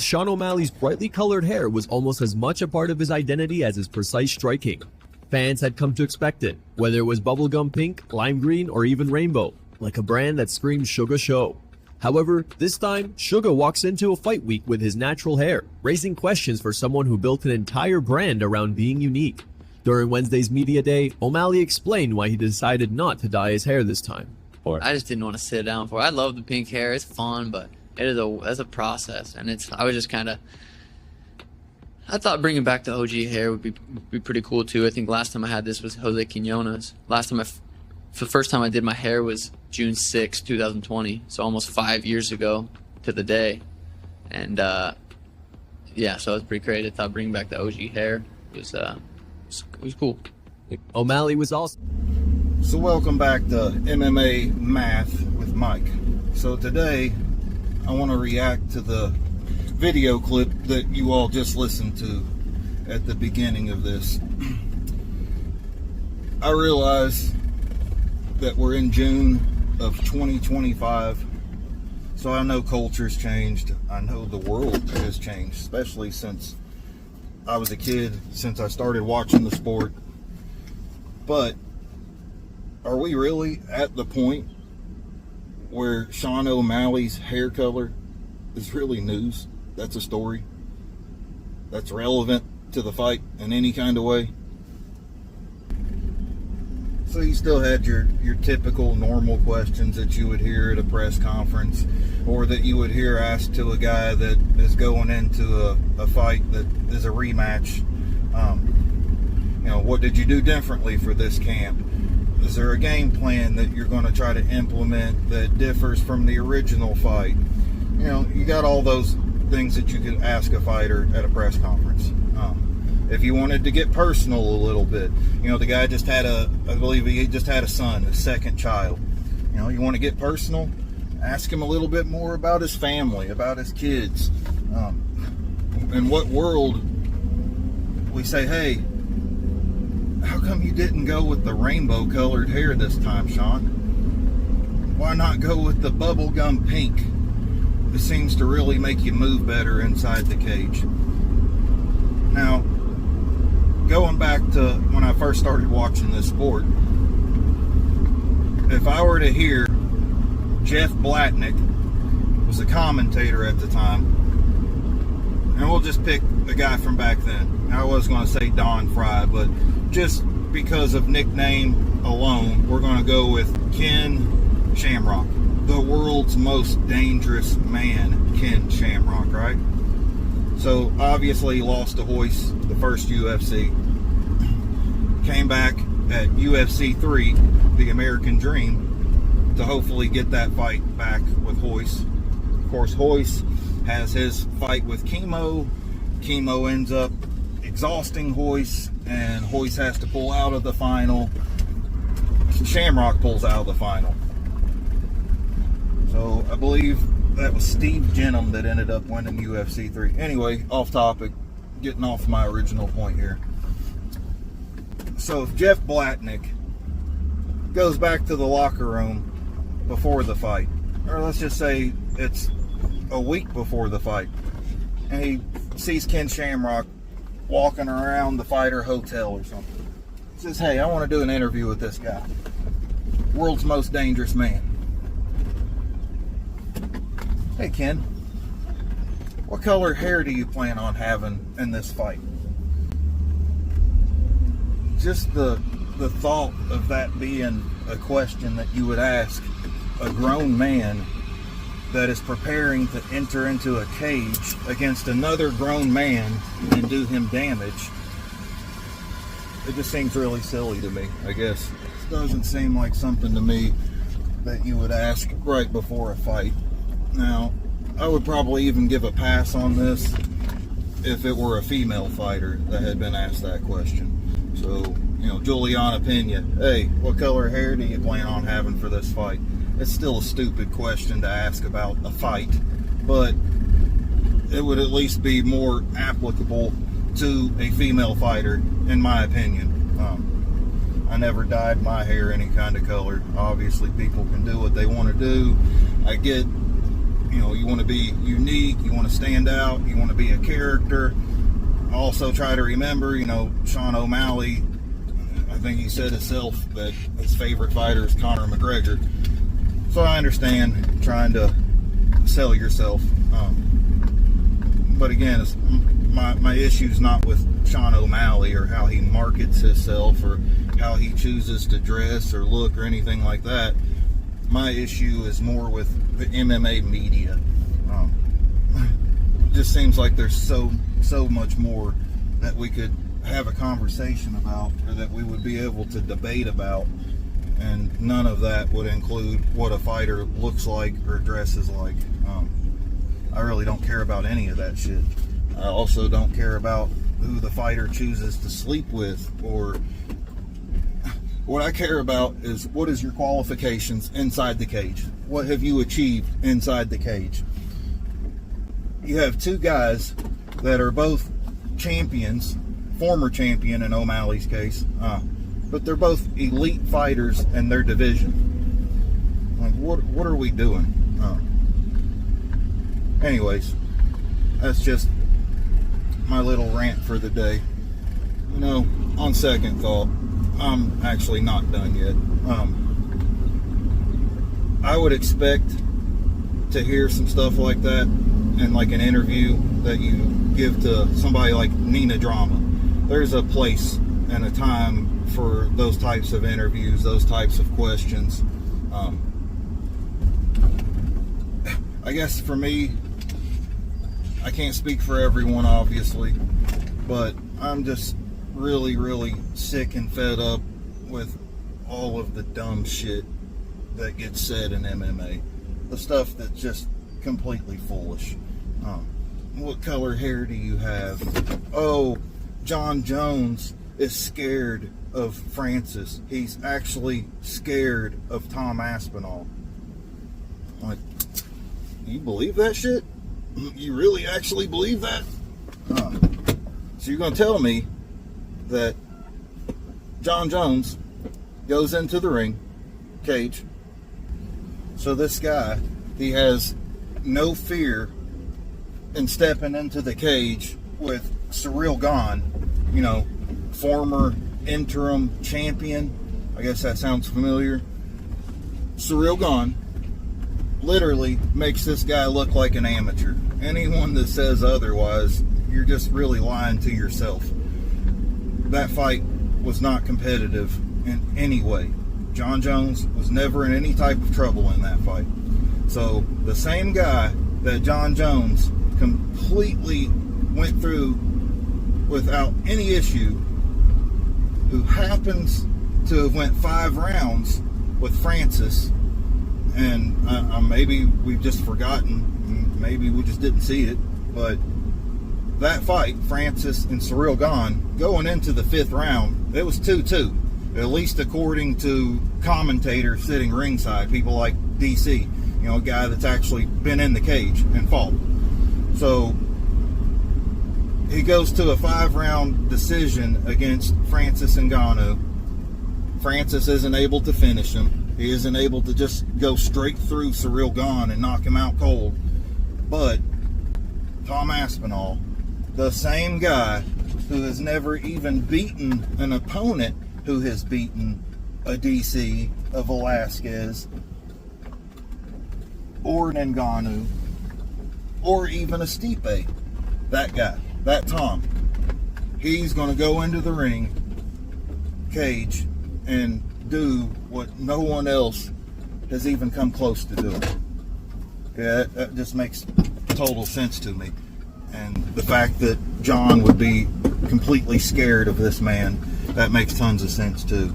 Sean O'Malley's brightly colored hair was almost as much a part of his identity as his precise striking. Fans had come to expect it, whether it was bubblegum pink, lime green, or even rainbow, like a brand that screams Suga Show. However, this time, Suga walks into a fight week with his natural hair, raising questions for someone who built an entire brand around being unique. During Wednesday's media day, O'Malley explained why he decided not to dye his hair this time. I just didn't want to sit down for it. I love the pink hair. It's fun, but it's a process, and I was just kind of. I thought bringing back the OG hair would be pretty cool too. I think last time I had this was Jose Quinones. The first time I did my hair was June 6, 2020, so almost 5 years ago to the day, and yeah, so it was pretty great. I thought bringing back the OG hair was cool. O'Malley was also. So welcome back to MMA Math with Mike. So today I want to react to the video clip that you all just listened to at the beginning of this. I realize that we're in June of 2025, so I know culture's changed. I know the world has changed, especially since I was a kid, since I started watching the sport. But are we really at the point where Sean O'Malley's hair color is really news? That's a story that's relevant to the fight in any kind of way? So you still had your typical normal questions that you would hear at a press conference, or that you would hear asked to a guy that is going into a fight that is a rematch. What did you do differently for this camp? Is there a game plan that you're going to try to implement that differs from the original fight? You got all those things that you could ask a fighter at a press conference. If you wanted to get personal a little bit, the guy just had I believe he just had a son, his second child. You want to get personal, ask him a little bit more about his family, about his kids. In what world we say, hey, how come you didn't go with the rainbow colored hair this time, Sean? Why not go with the bubblegum pink? It seems to really make you move better inside the cage. Now, going back to when I first started watching this sport, if I were to hear Jeff Blatnick was a commentator at the time, and we'll just pick the guy from back then. I was going to say Don Fry, but just because of nickname alone, we're going to go with Ken Shamrock. The world's most dangerous man, Ken Shamrock, right? So obviously he lost to Hoist the first UFC. Came back at UFC 3, the American Dream, to hopefully get that fight back with Hoist. Of course, Hoist has his fight with Chemo. Chemo ends up exhausting Hoist, and Hoist has to pull out of the final. Shamrock pulls out of the final. So I believe that was Steve Jenham that ended up winning UFC 3. Anyway, off topic, getting off my original point here. So if Jeff Blatnick goes back to the locker room before the fight, or let's just say it's a week before the fight, and he sees Ken Shamrock walking around the fighter hotel or something, he says, hey, I want to do an interview with this guy, world's most dangerous man. Hey Ken, what color hair do you plan on having in this fight? Just the thought of that being a question that you would ask a grown man that is preparing to enter into a cage against another grown man and do him damage, it just seems really silly to me, I guess. It doesn't seem like something to me that you would ask right before a fight. Now, I would probably even give a pass on this if it were a female fighter that had been asked that question. So, Juliana Pena, hey, what color hair do you plan on having for this fight? It's still a stupid question to ask about a fight, but it would at least be more applicable to a female fighter, in my opinion. I never dyed my hair any kind of color. Obviously, people can do what they want to do. I get You know, you want to be unique, you want to stand out, you want to be a character. Also try to remember, you know, Sean O'Malley, I think he said himself that his favorite fighter is Conor McGregor. So I understand trying to sell yourself. But again, it's, my issue's not with Sean O'Malley or how he markets himself or how he chooses to dress or look or anything like that. My issue is more with the MMA media. It just seems like there's so much more that we could have a conversation about, or that we would be able to debate about, and none of that would include what a fighter looks like or dresses like. I really don't care about any of that shit. I also don't care about who the fighter chooses to sleep with, or what I care about is what is your qualifications inside the cage? What have you achieved inside the cage? You have two guys that are both champions, former champion in O'Malley's case, but they're both elite fighters in their division. Like, what are we doing? Anyways, that's just my little rant for the day. You know, on second thought, I'm actually not done yet. I would expect to hear some stuff like that in like an interview that you give to somebody like Nina Drama. There's a place and a time for those types of interviews, those types of questions. I guess for me, I can't speak for everyone, obviously, but I'm just really sick and fed up with all of the dumb shit that gets said in MMA. The stuff that's just completely foolish. What color hair do you have? Oh, John Jones is scared of Francis. He's actually scared of Tom Aspinall. Like, you believe that shit? You really actually believe that? So you're going to tell me that John Jones goes into the ring, cage, so this guy, he has no fear in stepping into the cage with Cyril Gane, you know, former interim champion. I guess that sounds familiar. Cyril Gane literally makes this guy look like an amateur. Anyone that says otherwise, you're just really lying to yourself. That fight was not competitive in any way. John Jones was never in any type of trouble in that fight. So the same guy that John Jones completely went through without any issue, who happens to have went 5 rounds with Francis, and maybe we've just forgotten, maybe we just didn't see it, but that fight, Francis and Cyril Gane, going into the 5th round, it was 2-2, at least according to commentators sitting ringside, people like DC, you know, a guy that's actually been in the cage and fought. So he goes to a 5-round decision against Francis Ngannou. Francis isn't able to finish him. He isn't able to just go straight through Cyril Gane and knock him out cold. But Tom Aspinall, the same guy who has never even beaten an opponent who has beaten a DC, a Velasquez, or an Ngannou, or even a Stipe, that guy, that Tom, he's going to go into the ring, cage, and do what no one else has even come close to doing. Yeah, that just makes total sense to me. And the fact that John would be completely scared of this man, that makes tons of sense too.